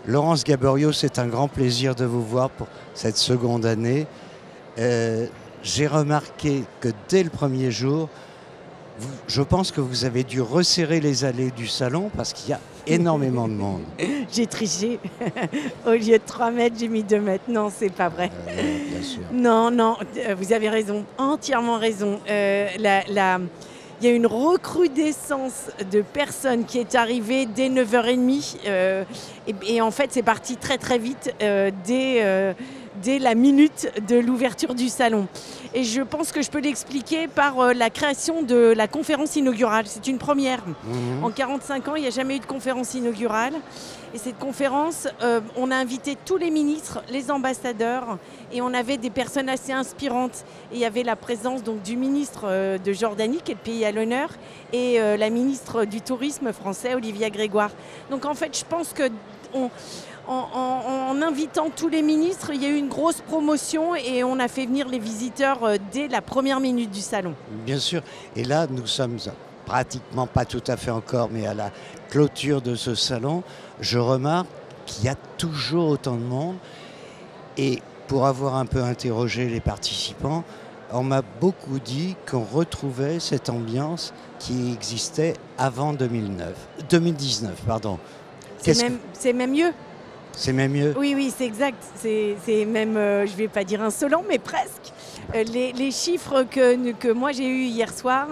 Laurence Gaboriau, c'est un grand plaisir de vous voir pour cette seconde année. J'ai remarqué que dès le premier jour, je pense que vous avez dû resserrer les allées du salon parce qu'il y a énormément de monde. J'ai triché. Au lieu de 3 mètres, j'ai mis 2 mètres. Non, c'est pas vrai. Bien sûr. Non, non, vous avez raison, entièrement raison. Il y a une recrudescence de personnes qui est arrivée dès 9h30 et en fait c'est parti très très vite dès la minute de l'ouverture du salon. Et je pense que je peux l'expliquer par la création de la conférence inaugurale. C'est une première. En 45 ans, il n'y a jamais eu de conférence inaugurale. Et cette conférence, on a invité tous les ministres, les ambassadeurs, et on avait des personnes assez inspirantes. Et il y avait la présence donc, du ministre de Jordanie, qui est le pays à l'honneur, et la ministre du Tourisme français, Olivia Grégoire. Donc en fait, je pense que en invitant tous les ministres, il y a eu une grosse promotion et on a fait venir les visiteurs dès la première minute du salon. Bien sûr. Et là, nous sommes pratiquement, pas tout à fait encore, mais à la clôture de ce salon. Je remarque qu'il y a toujours autant de monde. Et pour avoir un peu interrogé les participants, on m'a beaucoup dit qu'on retrouvait cette ambiance qui existait avant 2019. Pardon. C'est même mieux. C'est même mieux. Oui, oui, c'est exact. C'est même, je ne vais pas dire insolent, mais presque. Les chiffres que moi j'ai eus hier soir,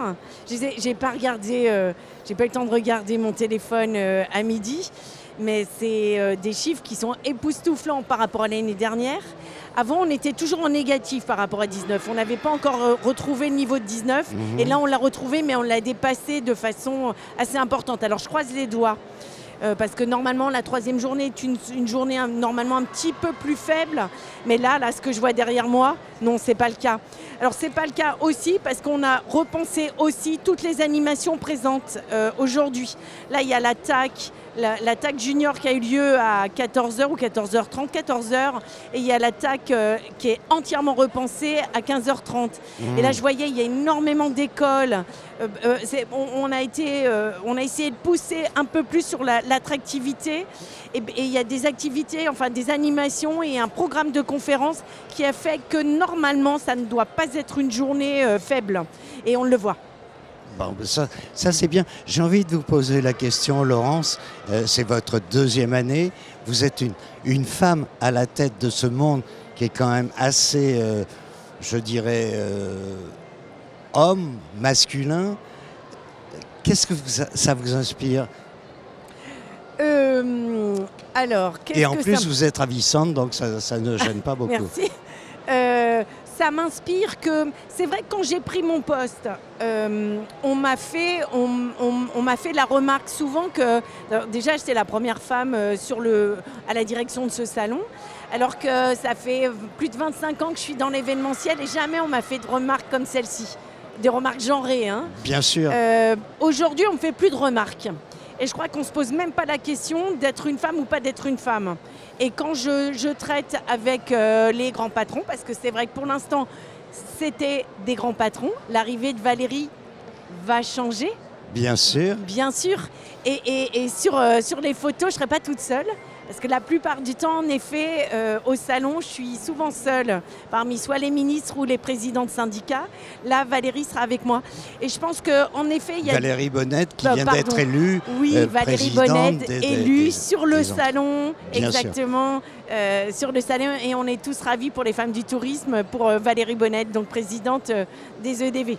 j'ai pas regardé, j'ai pas eu le temps de regarder mon téléphone à midi, mais c'est des chiffres qui sont époustouflants par rapport à l'année dernière. Avant, on était toujours en négatif par rapport à 19. On n'avait pas encore retrouvé le niveau de 19. Et là, on l'a retrouvé, mais on l'a dépassé de façon assez importante. Alors, je croise les doigts. Parce que normalement, la troisième journée est une journée normalement un petit peu plus faible. Mais là, ce que je vois derrière moi, non, c'est pas le cas. Alors, c'est pas le cas aussi parce qu'on a repensé aussi toutes les animations présentes aujourd'hui. Là, il y a la TAC Junior qui a eu lieu à 14h ou 14h30, 14h. Et il y a la TAC qui est entièrement repensée à 15h30. Et là, je voyais, il y a énormément d'écoles. On a essayé de pousser un peu plus sur l'attractivité. Et il y a des activités, enfin des animations et un programme de conférence qui a fait que normalement, ça ne doit pas être une journée faible. Et on le voit. Bon, ça c'est bien. J'ai envie de vous poser la question, Laurence. C'est votre deuxième année. Vous êtes une femme à la tête de ce monde qui est quand même assez, je dirais, homme, masculin. Qu'est-ce que ça vous inspire ? Alors, et en plus, vous êtes ravissante, donc ça ne gêne pas beaucoup. Merci. Ça m'inspire que c'est vrai que quand j'ai pris mon poste, on m'a fait la remarque souvent que déjà j'étais la première femme à la direction de ce salon, alors que ça fait plus de 25 ans que je suis dans l'événementiel et jamais on m'a fait de remarques comme celle-ci, des remarques genrées. Hein. Bien sûr. Aujourd'hui, on ne me fait plus de remarques. Et je crois qu'on ne se pose même pas la question d'être une femme ou pas d'être une femme. Et quand je traite avec les grands patrons, parce que c'est vrai que pour l'instant, c'était des grands patrons, l'arrivée de Valérie va changer. Bien sûr. Bien sûr. Et sur les photos, je ne serai pas toute seule. Parce que la plupart du temps, en effet, au salon, je suis souvent seule parmi soit les ministres ou les présidents de syndicats. Là, Valérie sera avec moi. Et je pense qu'en effet, il y a... Valérie Bonnette qui vient d'être élue. Oui, Valérie Bonnette, élue sur le salon, exactement, sur le salon. Et on est tous ravis pour les femmes du tourisme, pour Valérie Bonnette, donc présidente des EDV.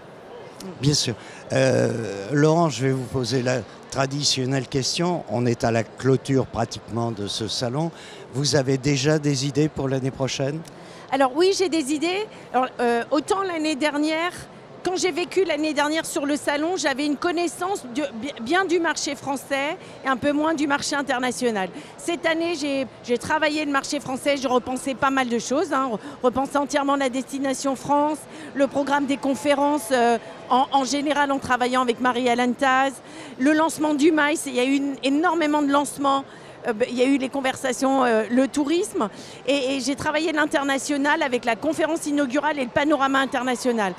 Bien sûr. Laurent, je vais vous poser la traditionnelle question. On est à la clôture pratiquement de ce salon. Vous avez déjà des idées pour l'année prochaine ? Alors oui, j'ai des idées. Alors, autant l'année dernière, quand j'ai vécu l'année dernière sur le salon, j'avais une connaissance bien du marché français et un peu moins du marché international. Cette année, j'ai travaillé le marché français, j'ai repensé pas mal de choses, repensé entièrement la destination France, le programme des conférences, en général en travaillant avec Marie-Hélène Taz, le lancement du maïs, il y a eu énormément de lancements. Il y a eu les conversations, le tourisme, et j'ai travaillé l'international avec la conférence inaugurale et le panorama international.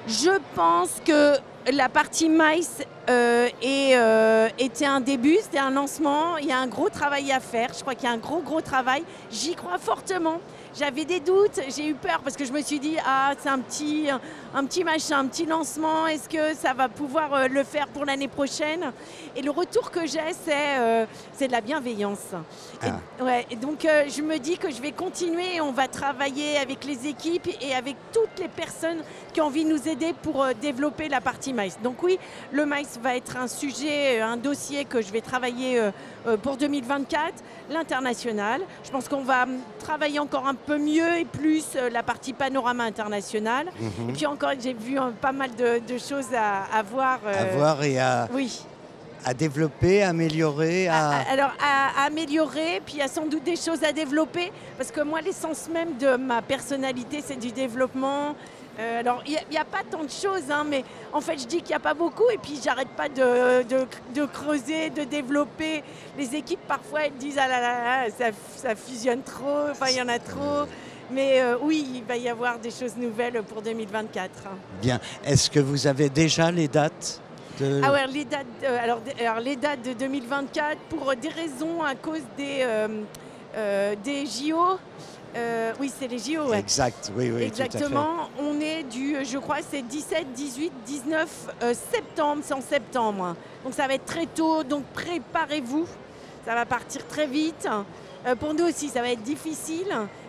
Je pense que la partie maïs était un début, c'était un lancement. Il y a un gros travail à faire. Je crois qu'il y a un gros travail. J'y crois fortement. J'avais des doutes, j'ai eu peur parce que je me suis dit c'est un petit machin, un petit lancement. Est-ce que ça va pouvoir le faire pour l'année prochaine? Et le retour que j'ai, c'est de la bienveillance. Et donc je me dis que je vais continuer. On va travailler avec les équipes et avec toutes les personnes qui ont envie de nous aider pour développer la partie maïs. Donc oui, le maïs va être un sujet, un dossier que je vais travailler pour 2024, l'international. Je pense qu'on va travailler encore un peu mieux et plus la partie panorama international. Et puis encore, j'ai vu pas mal de choses à voir. À voir et à développer, à améliorer. Alors, à améliorer, puis il y a sans doute des choses à développer, parce que moi, l'essence même de ma personnalité, c'est du développement. Alors, il n'y a pas tant de choses, mais en fait, je dis qu'il n'y a pas beaucoup, et puis j'arrête pas de creuser, de développer. Les équipes, parfois, elles disent « Ah là là, ça fusionne trop, enfin, il y en a trop ». Mais oui, il va y avoir des choses nouvelles pour 2024. Bien. Est-ce que vous avez déjà les dates Ah ouais, les dates de 2024, pour des raisons à cause des JO. Oui, c'est les JO. Ouais. Exact, oui, exactement. Tout à fait. On est je crois, c'est 17, 18, 19 septembre, c'est en septembre. Donc ça va être très tôt, donc préparez-vous. Ça va partir très vite. Pour nous aussi, ça va être difficile,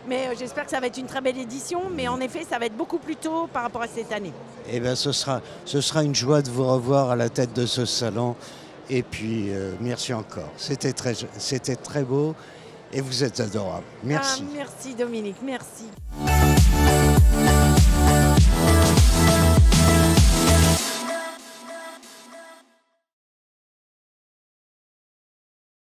mais j'espère que ça va être une très belle édition. Mais en effet, ça va être beaucoup plus tôt par rapport à cette année. Eh bien, ce sera une joie de vous revoir à la tête de ce salon. Et puis, merci encore. C'était très beau et vous êtes adorable. Merci. Merci Dominique, merci.